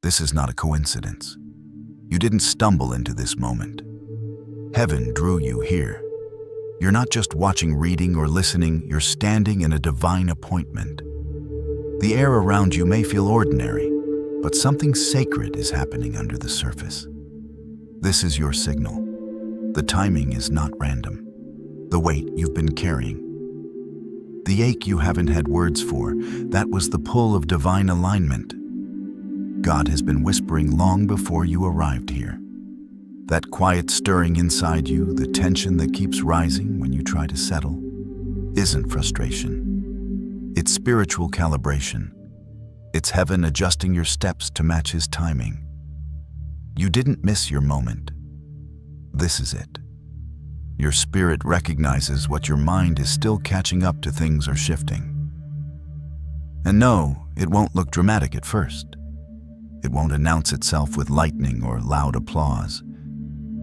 This is not a coincidence. You didn't stumble into this moment. Heaven drew you here. You're not just watching, reading, or listening, you're standing in a divine appointment. The air around you may feel ordinary, but something sacred is happening under the surface. This is your signal. The timing is not random. The weight you've been carrying, the ache you haven't had words for, that was the pull of divine alignment. God has been whispering long before you arrived here. That quiet stirring inside you, the tension that keeps rising when you try to settle, isn't frustration. It's spiritual calibration. It's heaven adjusting your steps to match His timing. You didn't miss your moment. This is it. Your spirit recognizes what your mind is still catching up to. Things are shifting. And no, it won't look dramatic at first. It won't announce itself with lightning or loud applause.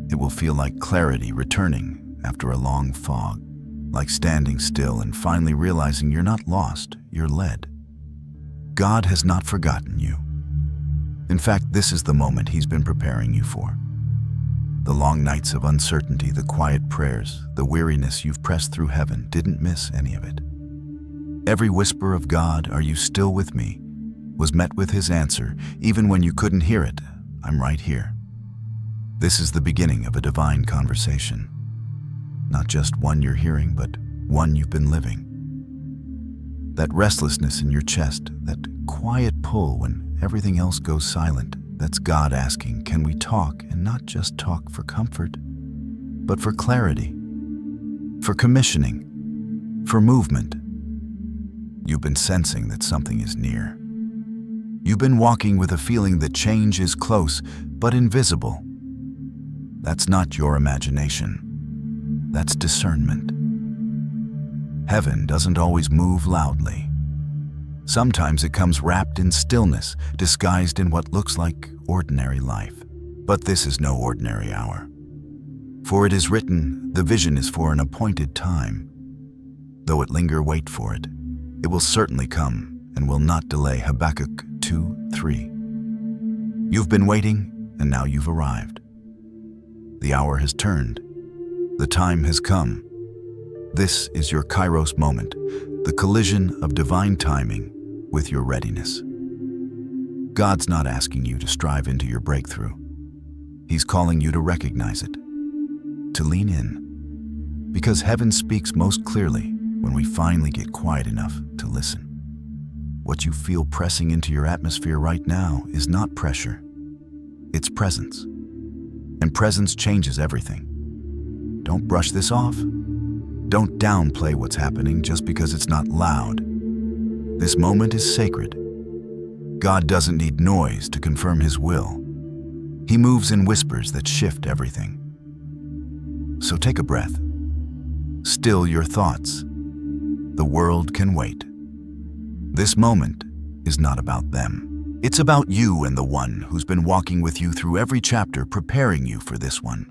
It will feel like clarity returning after a long fog, like standing still and finally realizing you're not lost, you're led. God has not forgotten you. In fact, this is the moment He's been preparing you for. The long nights of uncertainty, the quiet prayers, the weariness you've pressed through, heaven didn't miss any of it. Every whisper of God, "Are you still with me?" was met with His answer, even when you couldn't hear it. "I'm right here." This is the beginning of a divine conversation. Not just one you're hearing, but one you've been living. That restlessness in your chest, that quiet pull when everything else goes silent, that's God asking, can we talk, and not just talk for comfort, but for clarity, for commissioning, for movement. You've been sensing that something is near. You've been walking with a feeling that change is close, but invisible. That's not your imagination. That's discernment. Heaven doesn't always move loudly. Sometimes it comes wrapped in stillness, disguised in what looks like ordinary life. But this is no ordinary hour. For it is written, the vision is for an appointed time. Though it linger, wait for it. It will certainly come and will not delay. Habakkuk 2:3. You've been waiting, and now you've arrived. The hour has turned. The time has come. This is your Kairos moment, the collision of divine timing with your readiness. God's not asking you to strive into your breakthrough. He's calling you to recognize it, to lean in, because heaven speaks most clearly when we finally get quiet enough to listen. What you feel pressing into your atmosphere right now is not pressure, it's presence. And presence changes everything. Don't brush this off. Don't downplay what's happening just because it's not loud. This moment is sacred. God doesn't need noise to confirm His will. He moves in whispers that shift everything. So take a breath. Still your thoughts. The world can wait. This moment is not about them. It's about you and the one who's been walking with you through every chapter, preparing you for this one.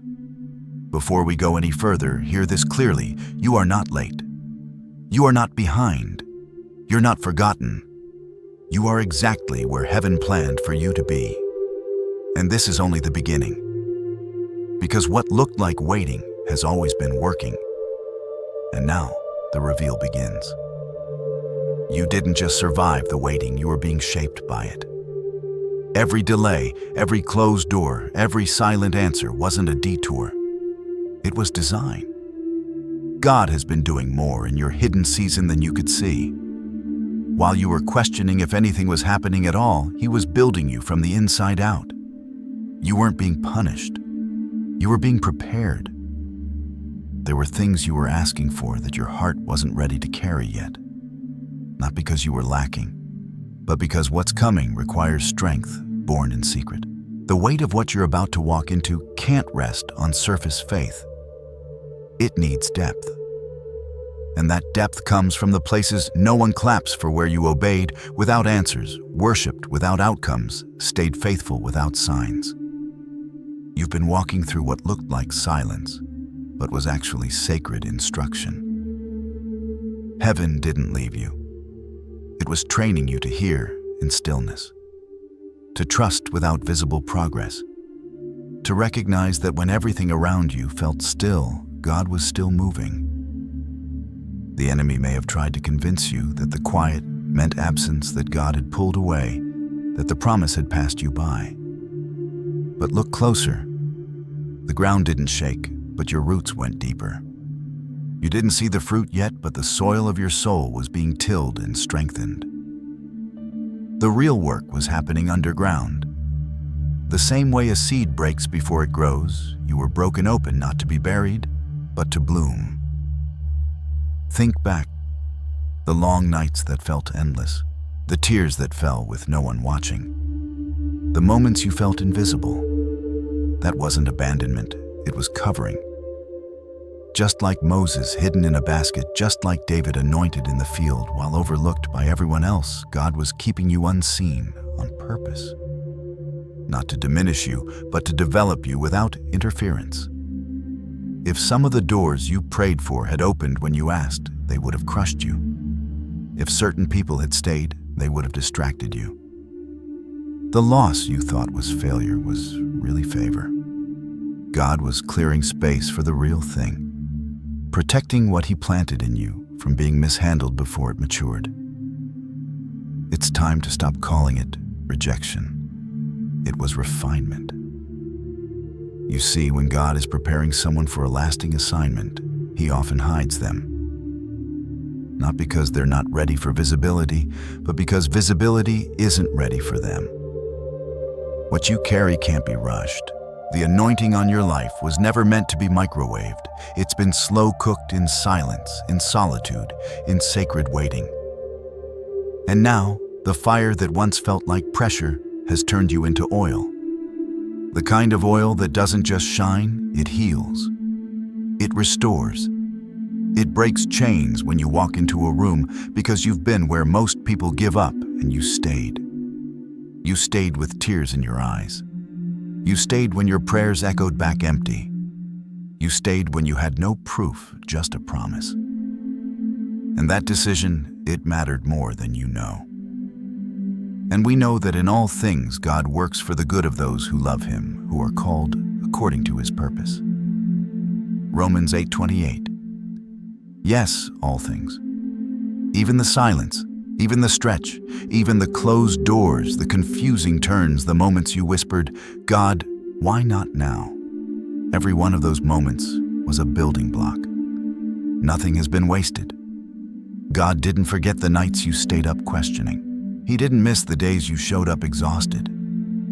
Before we go any further, hear this clearly. You are not late. You are not behind. You're not forgotten. You are exactly where heaven planned for you to be. And this is only the beginning. Because what looked like waiting has always been working. And now the reveal begins. You didn't just survive the waiting, you were being shaped by it. Every delay, every closed door, every silent answer wasn't a detour. It was design. God has been doing more in your hidden season than you could see. While you were questioning if anything was happening at all, He was building you from the inside out. You weren't being punished. You were being prepared. There were things you were asking for that your heart wasn't ready to carry yet. Not because you were lacking, but because what's coming requires strength born in secret. The weight of what you're about to walk into can't rest on surface faith. It needs depth. And that depth comes from the places no one claps for, where you obeyed without answers, worshiped without outcomes, stayed faithful without signs. You've been walking through what looked like silence, but was actually sacred instruction. Heaven didn't leave you. It was training you to hear in stillness. to trust without visible progress, to recognize that when everything around you felt still, God was still moving. The enemy may have tried to convince you that the quiet meant absence, that God had pulled away, that the promise had passed you by. But look closer. The ground didn't shake, but your roots went deeper. You didn't see the fruit yet, but the soil of your soul was being tilled and strengthened. The real work was happening underground. The same way a seed breaks before it grows, you were broken open not to be buried, but to bloom. Think back. The long nights that felt endless, the tears that fell with no one watching, the moments you felt invisible. That wasn't abandonment, it was covering. Just like Moses hidden in a basket, just like David anointed in the field while overlooked by everyone else, God was keeping you unseen on purpose. Not to diminish you, but to develop you without interference. If some of the doors you prayed for had opened when you asked, they would have crushed you. If certain people had stayed, they would have distracted you. The loss you thought was failure was really favor. God was clearing space for the real thing, protecting what He planted in you from being mishandled before it matured. It's time to stop calling it rejection. It was refinement. You see, when God is preparing someone for a lasting assignment, He often hides them. Not because they're not ready for visibility, but because visibility isn't ready for them. What you carry can't be rushed. The anointing on your life was never meant to be microwaved. It's been slow cooked in silence, in solitude, in sacred waiting. And now, the fire that once felt like pressure has turned you into oil. The kind of oil that doesn't just shine, it heals. It restores. It breaks chains when you walk into a room because you've been where most people give up and you stayed. You stayed with tears in your eyes. You stayed when your prayers echoed back empty. You stayed when you had no proof, just a promise. And that decision, it mattered more than you know. And we know that in all things God works for the good of those who love Him, who are called according to His purpose. Romans 8:28. Yes, all things. Even the silence, even the stretch, even the closed doors, the confusing turns, the moments you whispered, God, why not now? Every one of those moments was a building block. Nothing has been wasted. God didn't forget the nights you stayed up questioning. He didn't miss the days you showed up exhausted.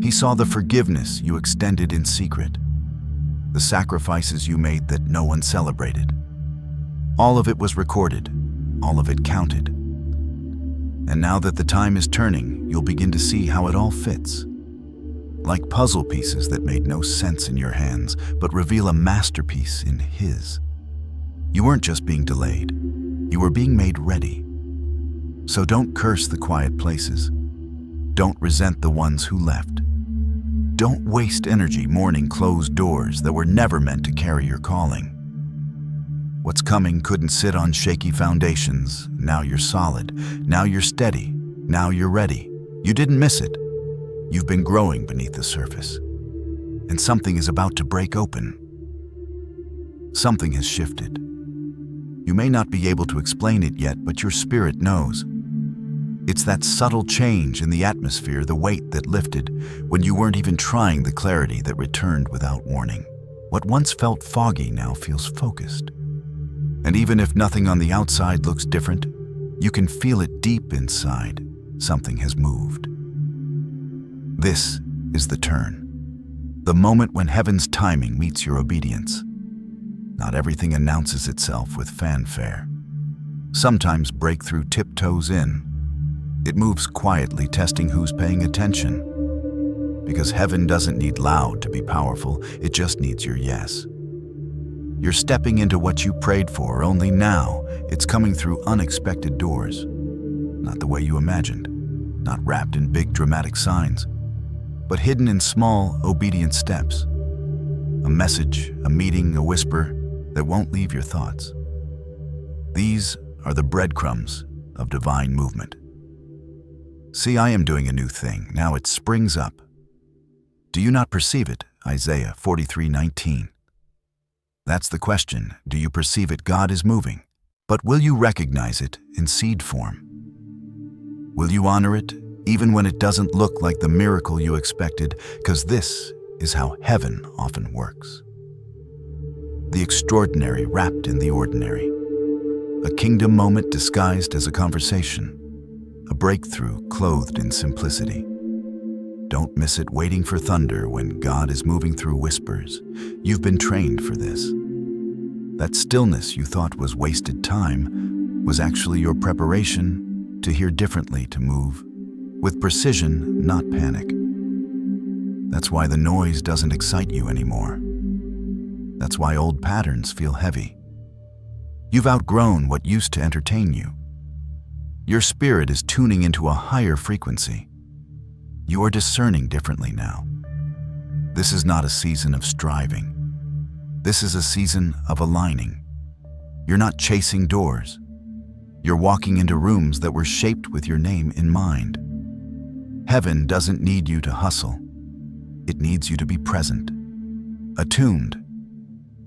He saw the forgiveness you extended in secret, the sacrifices you made that no one celebrated. All of it was recorded, all of it counted. And now that the time is turning, you'll begin to see how it all fits. Like puzzle pieces that made no sense in your hands, but reveal a masterpiece in His. You weren't just being delayed, you were being made ready. So don't curse the quiet places. Don't resent the ones who left. Don't waste energy mourning closed doors that were never meant to carry your calling. What's coming couldn't sit on shaky foundations. Now you're solid. Now you're steady. Now you're ready. You didn't miss it. You've been growing beneath the surface. And something is about to break open. Something has shifted. You may not be able to explain it yet, but your spirit knows. It's that subtle change in the atmosphere, the weight that lifted when you weren't even trying, the clarity that returned without warning. What once felt foggy now feels focused. And even if nothing on the outside looks different, you can feel it deep inside. Something has moved. This is the turn. The moment when heaven's timing meets your obedience. Not everything announces itself with fanfare. Sometimes breakthrough tiptoes in. It moves quietly, testing who's paying attention. Because heaven doesn't need loud to be powerful, it just needs your yes. You're stepping into what you prayed for, only now it's coming through unexpected doors. Not the way you imagined, not wrapped in big dramatic signs, but hidden in small, obedient steps. A message, a meeting, a whisper that won't leave your thoughts. These are the breadcrumbs of divine movement. See, I am doing a new thing. Now it springs up. Do you not perceive it? Isaiah 43:19. That's the question. Do you perceive it? God is moving. But will you recognize it in seed form? Will you honor it even when it doesn't look like the miracle you expected? Because this is how heaven often works. The extraordinary wrapped in the ordinary. A kingdom moment disguised as a conversation. A breakthrough clothed in simplicity. Don't miss it waiting for thunder when God is moving through whispers. You've been trained for this. That stillness you thought was wasted time was actually your preparation to hear differently, to move with precision, not panic. That's why the noise doesn't excite you anymore. That's why old patterns feel heavy. You've outgrown what used to entertain you. Your spirit is tuning into a higher frequency. You are discerning differently now. This is not a season of striving. This is a season of aligning. You're not chasing doors. You're walking into rooms that were shaped with your name in mind. Heaven doesn't need you to hustle. It needs you to be present, attuned,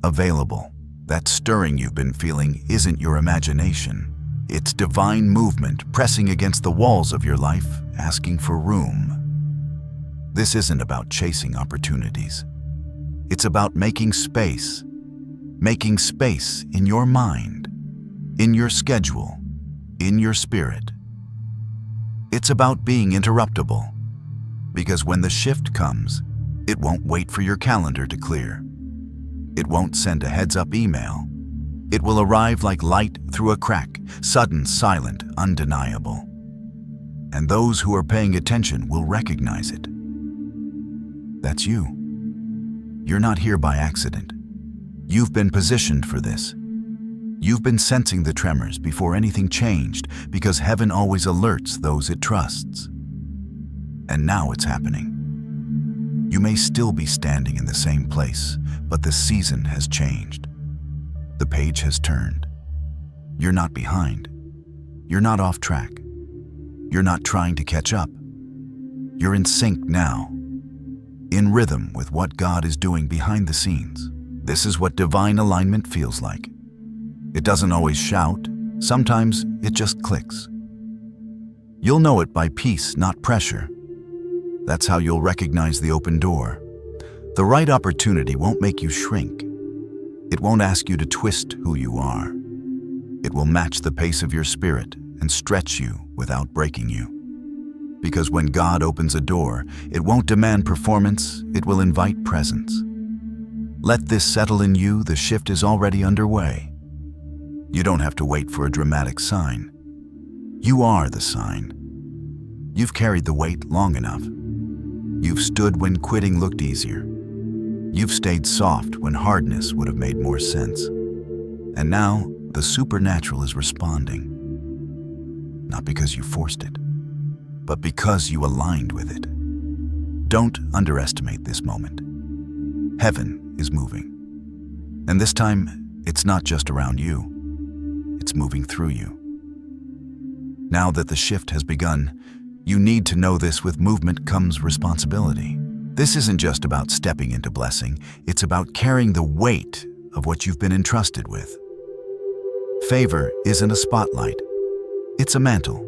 available. That stirring you've been feeling isn't your imagination. It's divine movement pressing against the walls of your life, asking for room. This isn't about chasing opportunities. It's about making space in your mind, in your schedule, in your spirit. It's about being interruptible, because when the shift comes, it won't wait for your calendar to clear. It won't send a heads-up email. It will arrive like light through a crack, sudden, silent, undeniable. And those who are paying attention will recognize it. That's you. You're not here by accident. You've been positioned for this. You've been sensing the tremors before anything changed, because heaven always alerts those it trusts. And now it's happening. You may still be standing in the same place, but the season has changed. The page has turned. You're not behind. You're not off track. You're not trying to catch up. You're in sync now, in rhythm with what God is doing behind the scenes. This is what divine alignment feels like. It doesn't always shout. Sometimes it just clicks. You'll know it by peace, not pressure. That's how you'll recognize the open door. The right opportunity won't make you shrink. It won't ask you to twist who you are. It will match the pace of your spirit and stretch you without breaking you. Because when God opens a door, it won't demand performance, it will invite presence. Let this settle in you. The shift is already underway. You don't have to wait for a dramatic sign. You are the sign. You've carried the weight long enough. You've stood when quitting looked easier. You've stayed soft when hardness would have made more sense. And now, the supernatural is responding. Not because you forced it, but because you aligned with it. Don't underestimate this moment. Heaven is moving. And this time, it's not just around you. It's moving through you. Now that the shift has begun, you need to know this: with movement comes responsibility. This isn't just about stepping into blessing, it's about carrying the weight of what you've been entrusted with. Favor isn't a spotlight, it's a mantle.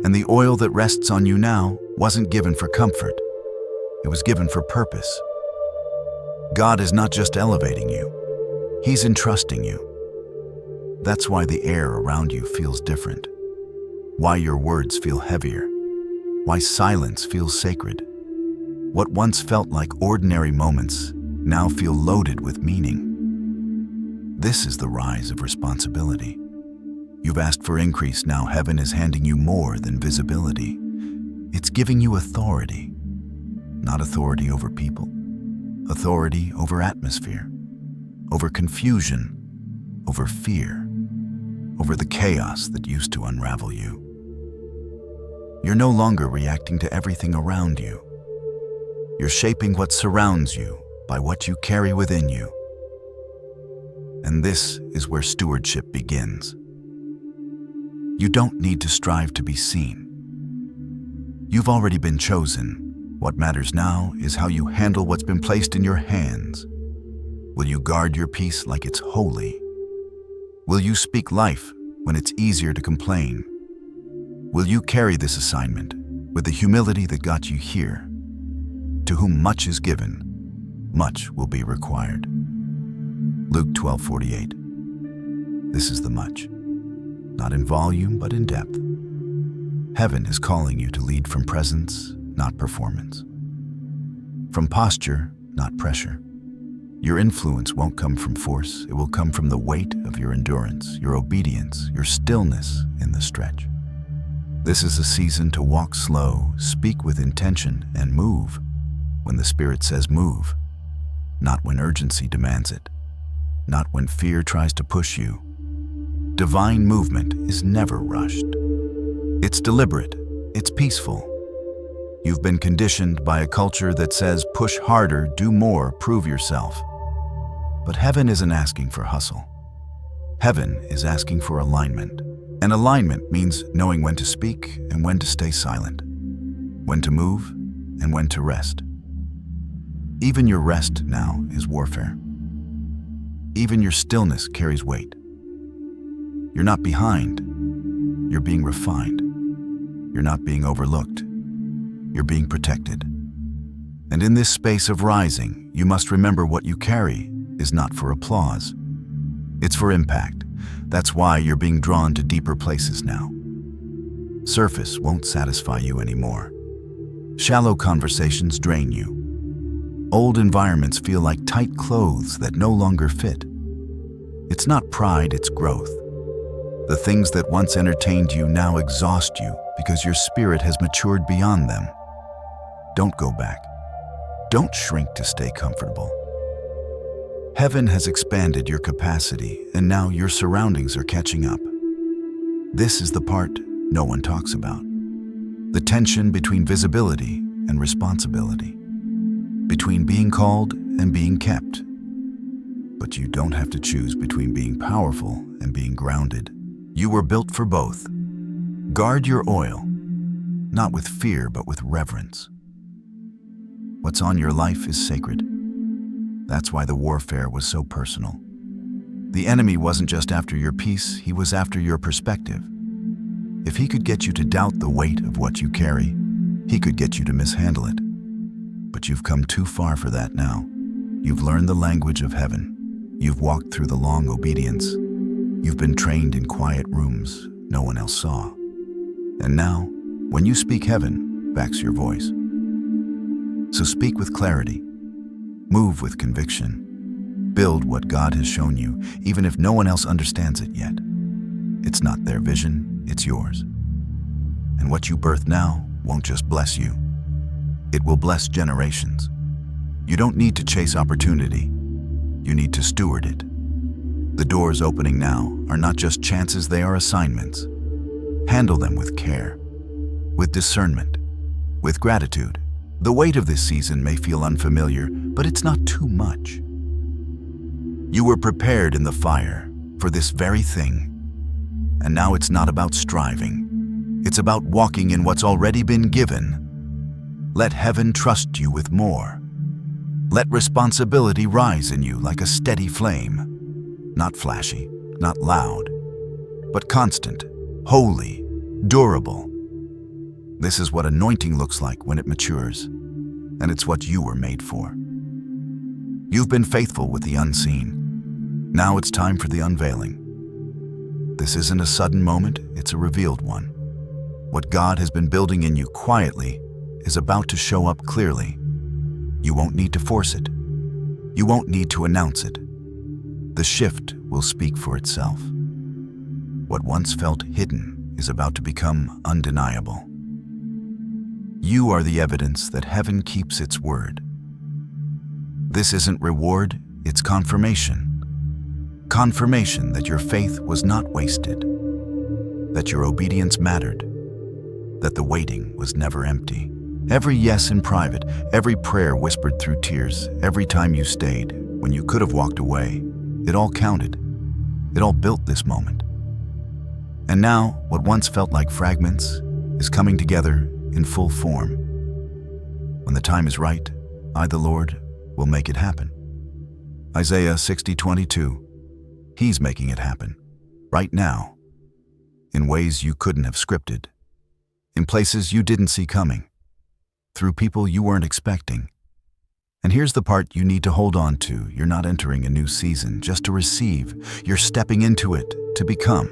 And the oil that rests on you now wasn't given for comfort, it was given for purpose. God is not just elevating you, He's entrusting you. That's why the air around you feels different, why your words feel heavier, why silence feels sacred. What once felt like ordinary moments now feel loaded with meaning. This is the rise of responsibility. You've asked for increase, now heaven is handing you more than visibility. It's giving you authority, not authority over people, authority over atmosphere, over confusion, over fear, over the chaos that used to unravel you. You're no longer reacting to everything around you. You're shaping what surrounds you by what you carry within you. And this is where stewardship begins. You don't need to strive to be seen. You've already been chosen. What matters now is how you handle what's been placed in your hands. Will you guard your peace like it's holy? Will you speak life when it's easier to complain? Will you carry this assignment with the humility that got you here? To whom much is given, much will be required. Luke 12:48. This is the much, not in volume but in depth. Heaven is calling you to lead from presence, not performance. From posture, not pressure. Your influence won't come from force, it will come from the weight of your endurance, your obedience, your stillness in the stretch. This is a season to walk slow, speak with intention, and move when the Spirit says move, not when urgency demands it, not when fear tries to push you. Divine movement is never rushed. It's deliberate, it's peaceful. You've been conditioned by a culture that says push harder, do more, prove yourself. But heaven isn't asking for hustle. Heaven is asking for alignment. And alignment means knowing when to speak and when to stay silent, when to move and when to rest. Even your rest now is warfare. Even your stillness carries weight. You're not behind, you're being refined. You're not being overlooked, you're being protected. And in this space of rising, you must remember what you carry is not for applause. It's for impact. That's why you're being drawn to deeper places now. Surface won't satisfy you anymore. Shallow conversations drain you. Old environments feel like tight clothes that no longer fit. It's not pride, it's growth. The things that once entertained you now exhaust you because your spirit has matured beyond them. Don't go back. Don't shrink to stay comfortable. Heaven has expanded your capacity, and now your surroundings are catching up. This is the part no one talks about. The tension between visibility and responsibility. Between being called and being kept. But you don't have to choose between being powerful and being grounded. You were built for both. Guard your oil, not with fear, but with reverence. What's on your life is sacred. That's why the warfare was so personal. The enemy wasn't just after your peace, he was after your perspective. If he could get you to doubt the weight of what you carry, he could get you to mishandle it. But you've come too far for that now. You've learned the language of heaven. You've walked through the long obedience. You've been trained in quiet rooms no one else saw. And now, when you speak, heaven backs your voice. So speak with clarity. Move with conviction. Build what God has shown you, even if no one else understands it yet. It's not their vision, it's yours. And what you birth now won't just bless you. It will bless generations. You don't need to chase opportunity. You need to steward it. The doors opening now are not just chances, they are assignments. Handle them with care, with discernment, with gratitude. The weight of this season may feel unfamiliar, but it's not too much. You were prepared in the fire for this very thing. And now it's not about striving. It's about walking in what's already been given. Let heaven trust you with more. Let responsibility rise in you like a steady flame. Not flashy, not loud, but constant, holy, durable. This is what anointing looks like when it matures, and it's what you were made for. You've been faithful with the unseen. Now it's time for the unveiling. This isn't a sudden moment, it's a revealed one. What God has been building in you quietly is about to show up clearly. You won't need to force it. You won't need to announce it. The shift will speak for itself. What once felt hidden is about to become undeniable. You are the evidence that heaven keeps its word. This isn't reward, it's confirmation. Confirmation that your faith was not wasted, that your obedience mattered, that the waiting was never empty. Every yes in private, every prayer whispered through tears, every time you stayed, when you could have walked away, it all counted. It all built this moment. And now, what once felt like fragments is coming together in full form. When the time is right, I, the Lord, will make it happen. Isaiah 60:22. He's making it happen, right now, in ways you couldn't have scripted, in places you didn't see coming, through people you weren't expecting. And here's the part you need to hold on to. You're not entering a new season just to receive. You're stepping into it to become.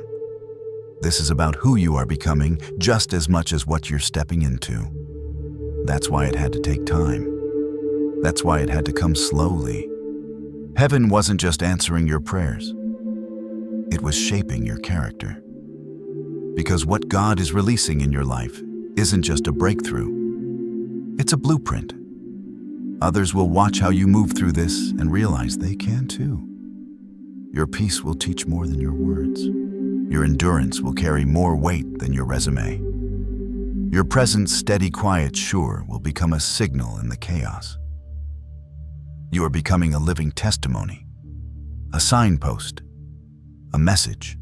This is about who you are becoming just as much as what you're stepping into. That's why it had to take time. That's why it had to come slowly. Heaven wasn't just answering your prayers. It was shaping your character. Because what God is releasing in your life isn't just a breakthrough. It's a blueprint. Others will watch how you move through this and realize they can too. Your peace will teach more than your words. Your endurance will carry more weight than your resume. Your presence, steady, quiet, sure, will become a signal in the chaos. You are becoming a living testimony, a signpost, a message.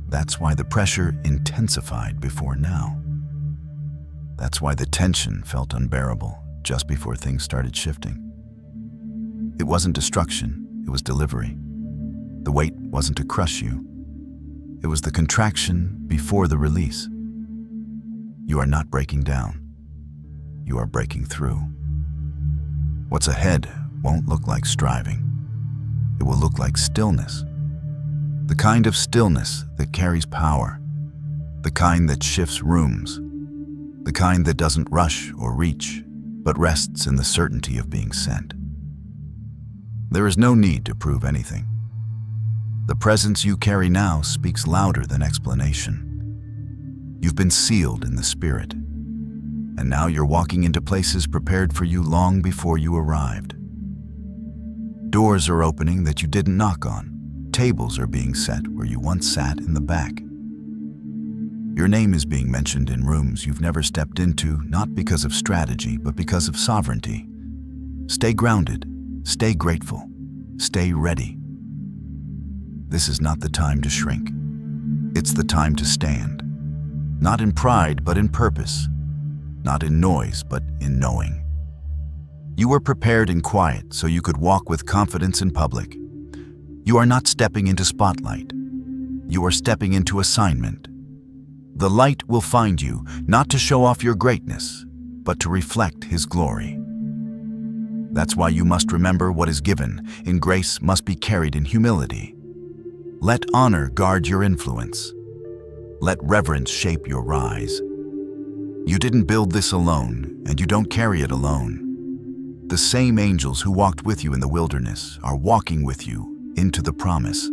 That's why the pressure intensified before now. That's why the tension felt unbearable just before things started shifting. It wasn't destruction, it was delivery. The weight wasn't to crush you. It was the contraction before the release. You are not breaking down. You are breaking through. What's ahead won't look like striving. It will look like stillness. The kind of stillness that carries power. The kind that shifts rooms. The kind that doesn't rush or reach, but rests in the certainty of being sent. There is no need to prove anything. The presence you carry now speaks louder than explanation. You've been sealed in the Spirit, and now you're walking into places prepared for you long before you arrived. Doors are opening that you didn't knock on. Tables are being set where you once sat in the back. Your name is being mentioned in rooms you've never stepped into, not because of strategy, but because of sovereignty. Stay grounded, stay grateful, stay ready. This is not the time to shrink. It's the time to stand. Not in pride, but in purpose. Not in noise, but in knowing. You were prepared in quiet so you could walk with confidence in public. You are not stepping into spotlight. You are stepping into assignment. The light will find you, not to show off your greatness, but to reflect His glory. That's why you must remember what is given in grace must be carried in humility. Let honor guard your influence. Let reverence shape your rise. You didn't build this alone, and you don't carry it alone. The same angels who walked with you in the wilderness are walking with you into the promise.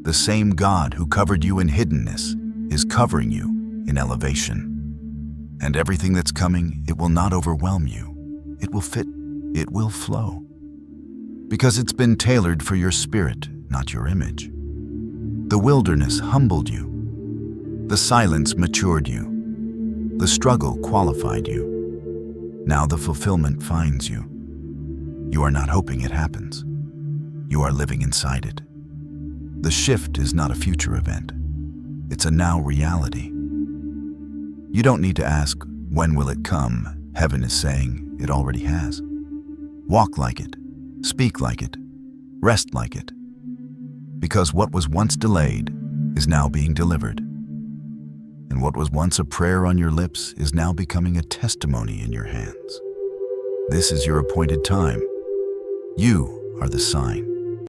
The same God who covered you in hiddenness is covering you in elevation. And everything that's coming, it will not overwhelm you. It will fit, it will flow. Because it's been tailored for your spirit, not your image. The wilderness humbled you. The silence matured you. The struggle qualified you. Now the fulfillment finds you. You are not hoping it happens. You are living inside it. The shift is not a future event. It's a now reality. You don't need to ask, when will it come? Heaven is saying it already has. Walk like it, speak like it, rest like it. Because what was once delayed is now being delivered. And what was once a prayer on your lips is now becoming a testimony in your hands. This is your appointed time. You are the sign.